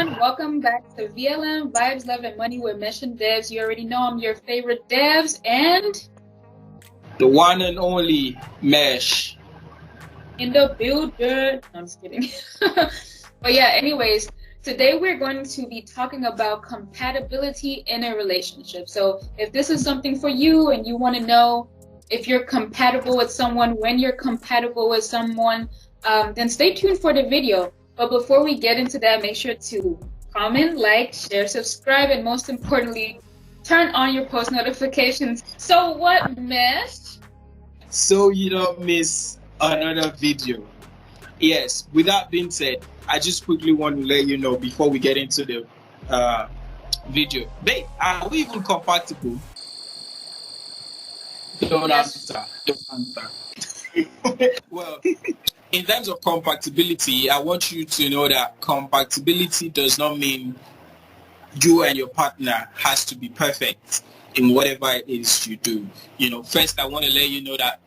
everyone, welcome back to VLM Vibes, Love and Money with MeshnDebbs. You already know I'm your favorite Debbs and the one and only Mesh in the builder. No, I'm just kidding. But yeah, anyways, today we're going to be talking about compatibility in a relationship. So if this is something for you and you want to know if you're compatible with someone, when you're compatible with someone, then stay tuned for the video. But before we get into that, make sure to comment, like, share, subscribe, and most importantly, turn on your post notifications. So what, Mesh? So you don't miss another video. Yes, with that being said, I just quickly want to let you know before we get into the video. Babe, are we even compatible? Don't answer. Well, in terms of compatibility, I want you to know that compatibility does not mean you and your partner has to be perfect in whatever it is you do. First I want to let you know that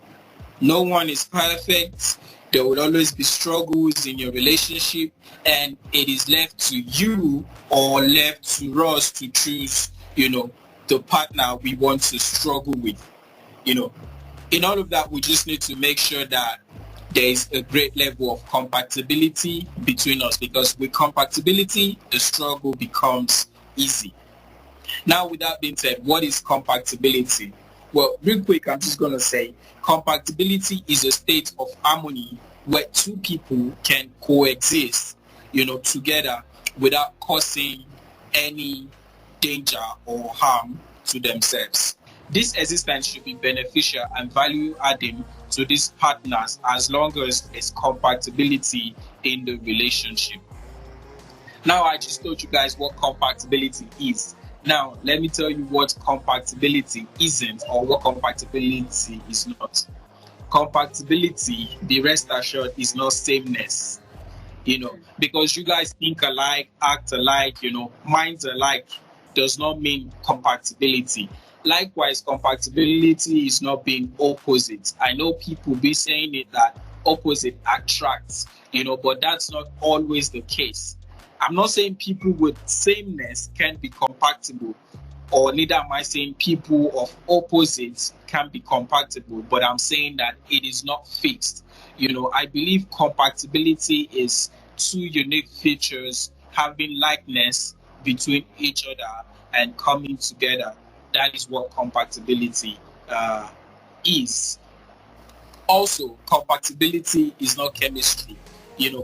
no one is perfect. There will always be struggles in your relationship, and it is left to you or left to us to choose, the partner we want to struggle with. In all of that, we just need to make sure that there is a great level of compatibility between us, because with compatibility, the struggle becomes easy. Now, with that being said, what is compatibility? Well, real quick, I'm just going to say compatibility is a state of harmony where two people can coexist, together without causing any danger or harm to themselves. This existence should be beneficial and value-adding to these partners as long as there's compatibility in the relationship. Now, I just told you guys what compatibility is. Now, let me tell you what compatibility isn't, or what compatibility is not. Compatibility, be rest assured, is not sameness. Because you guys think alike, act alike, minds alike, does not mean compatibility. Likewise, compatibility is not being opposite. I know people be saying it that opposite attracts, but that's not always the case. I'm not saying people with sameness can be compatible, or neither am I saying people of opposites can be compatible, but I'm saying that it is not fixed. I believe compatibility is two unique features having likeness between each other and coming together. That is what compatibility is. Also, compatibility is not chemistry.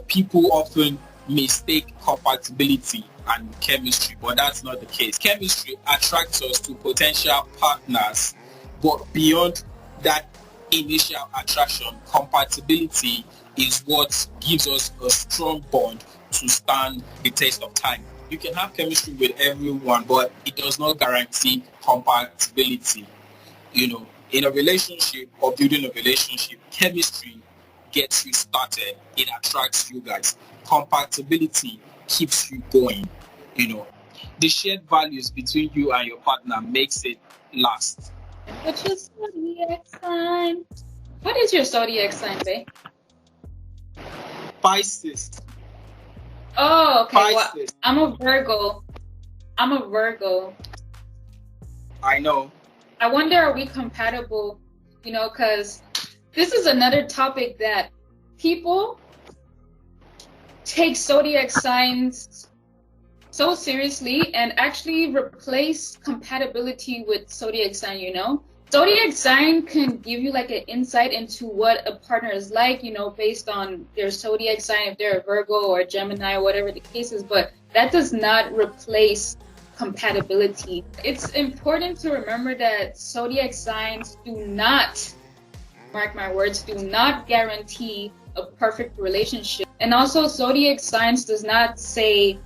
People often mistake compatibility and chemistry, but that's not the case. Chemistry attracts us to potential partners, but beyond that initial attraction, compatibility is what gives us a strong bond to stand the test of time. You can have chemistry with everyone, but it does not guarantee compatibility. In a relationship or building a relationship, chemistry gets you started. It attracts you guys. Compatibility keeps you going. The shared values between you and your partner makes it last. What's your zodiac sign? What is your zodiac sign, babe? Pisces. Oh, okay. Well, I'm a Virgo. I know. I wonder, are we compatible? Because this is another topic that people take zodiac signs so seriously and actually replace compatibility with zodiac sign. Zodiac sign can give you like an insight into what a partner is like, based on their zodiac sign, if they're a Virgo or a Gemini or whatever the case is, but that does not replace compatibility. It's important to remember that zodiac signs do not, mark my words, do not guarantee a perfect relationship. And also, zodiac signs does not say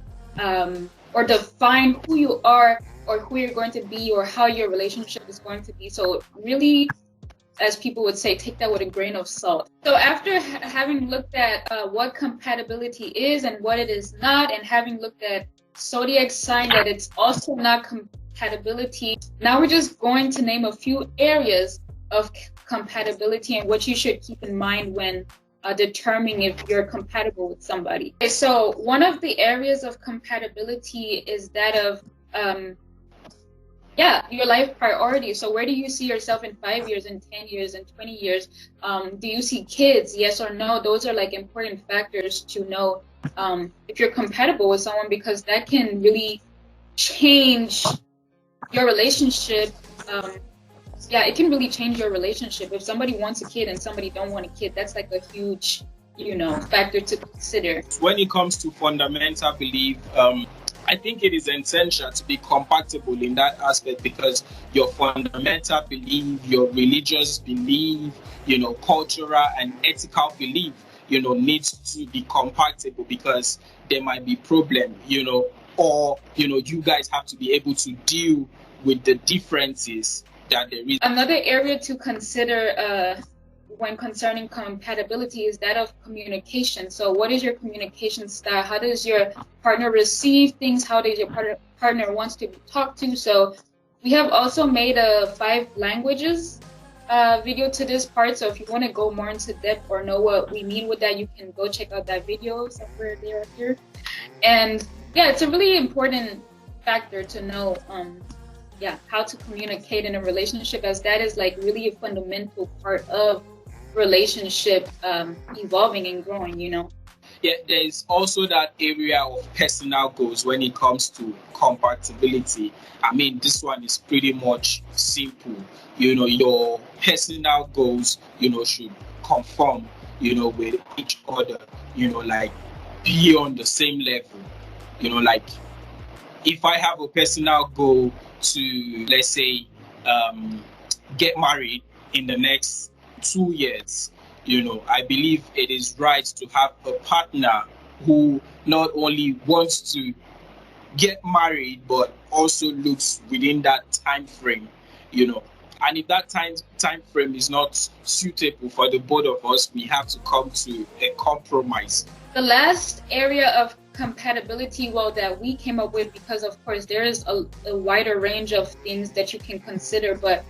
or define who you are or who you're going to be or how your relationship is going to be. So really, as people would say, take that with a grain of salt. So after having looked at what compatibility is and what it is not, and having looked at zodiac sign that it's also not compatibility, now we're just going to name a few areas of compatibility and what you should keep in mind when determine if you're compatible with somebody. Okay, so one of the areas of compatibility is that of your life priorities. So where do you see yourself in 5 years, in 10 years, in 20 years? Do you see kids? Yes or no? Those are like important factors to know if you're compatible with someone, because that can really change your relationship. It can really change your relationship. If somebody wants a kid and somebody don't want a kid, that's like a huge, factor to consider. When it comes to fundamental belief, I think it is essential to be compatible in that aspect, because your fundamental belief, your religious belief, cultural and ethical belief, needs to be compatible, because there might be problem, or, you guys have to be able to deal with the differences that there is. Another area to consider when concerning compatibility is that of communication. So what is your communication style? How does your partner receive things? How does your partner wants to be talked to? So we have also made a 5 languages video to this part. So if you want to go more into depth or know what we mean with that, you can go check out that video somewhere there here. And it's a really important factor to know how to communicate in a relationship, as that is like really a fundamental part of relationship evolving and growing. There's also that area of personal goals when it comes to compatibility. I mean, this one is pretty much simple. Your personal goals should conform with each other, like be on the same level. Like if I have a personal goal to, let's say, get married in the next 2 years, I believe it is right to have a partner who not only wants to get married but also looks within that time frame, and if that time frame is not suitable for the both of us, we have to come to a compromise. The last area of compatibility, that we came up with, because of course there is a wider range of things that you can consider, but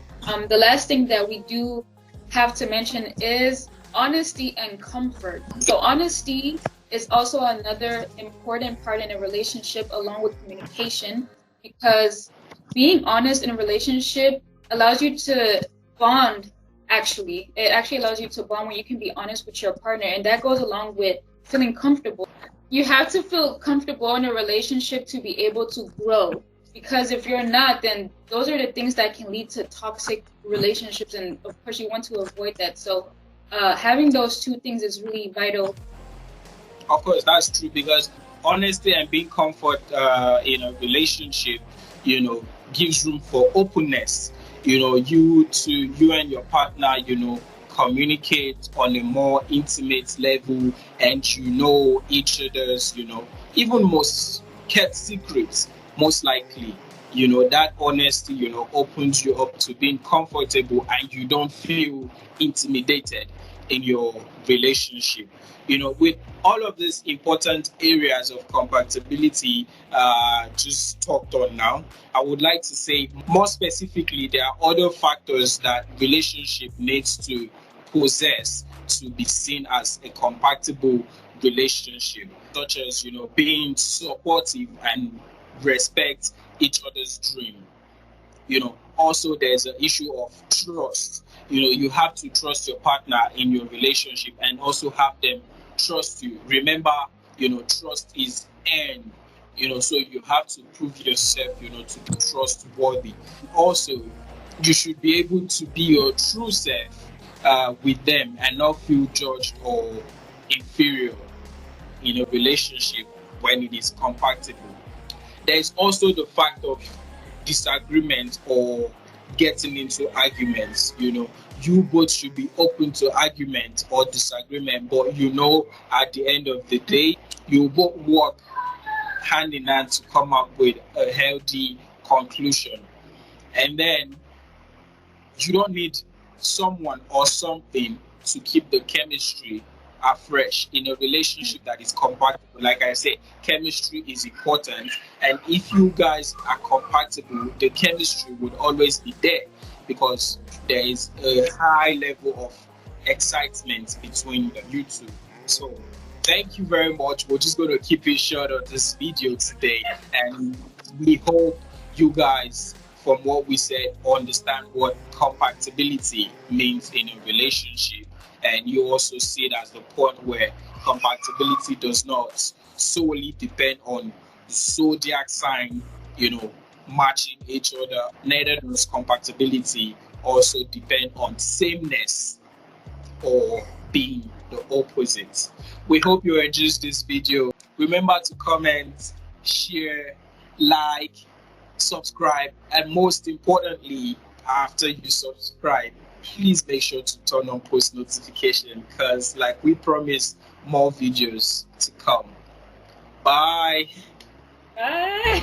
the last thing that we do have to mention is honesty and comfort. So honesty is also another important part in a relationship, along with communication, because being honest in a relationship allows you to bond. It actually allows you to bond when you can be honest with your partner, and that goes along with feeling comfortable. You have to feel comfortable in a relationship to be able to grow, because if you're not, then those are the things that can lead to toxic relationships, and of course you want to avoid that. So having those 2 things is really vital. Of course, that's true, because honesty and being comfort in a relationship, gives room for openness. You and your partner, communicate on a more intimate level, and each other's, even most kept secrets, most likely. That honesty, opens you up to being comfortable, and you don't feel intimidated in your relationship. With all of these important areas of compatibility just talked on now, I would like to say more specifically, there are other factors that relationship needs to possess to be seen as a compatible relationship, such as, being supportive and respect each other's dream. Also there's an issue of trust. You have to trust your partner in your relationship, and also have them trust you. Remember, trust is earned, so you have to prove yourself, to be trustworthy. Also, you should be able to be your true self with them, and not feel judged or inferior in a relationship when it is compatible. There is also the fact of disagreement or getting into arguments. You both should be open to argument or disagreement, but at the end of the day, you both work hand in hand to come up with a healthy conclusion. And then you don't need someone or something to keep the chemistry afresh in a relationship that is compatible. Like I said, chemistry is important, and if you guys are compatible, the chemistry would always be there, because there is a high level of excitement between you two. So thank you very much. We're just going to keep it short on this video today, and we hope you guys, from what we said, understand what compatibility means in a relationship, and you also see it as the point where compatibility does not solely depend on the zodiac sign, matching each other. Neither does compatibility also depend on sameness or being the opposite. We hope you enjoyed this video. Remember to comment, share, like, subscribe, and most importantly, after you subscribe, please make sure to turn on post notification, because like we promised, more videos to come. Bye. Bye.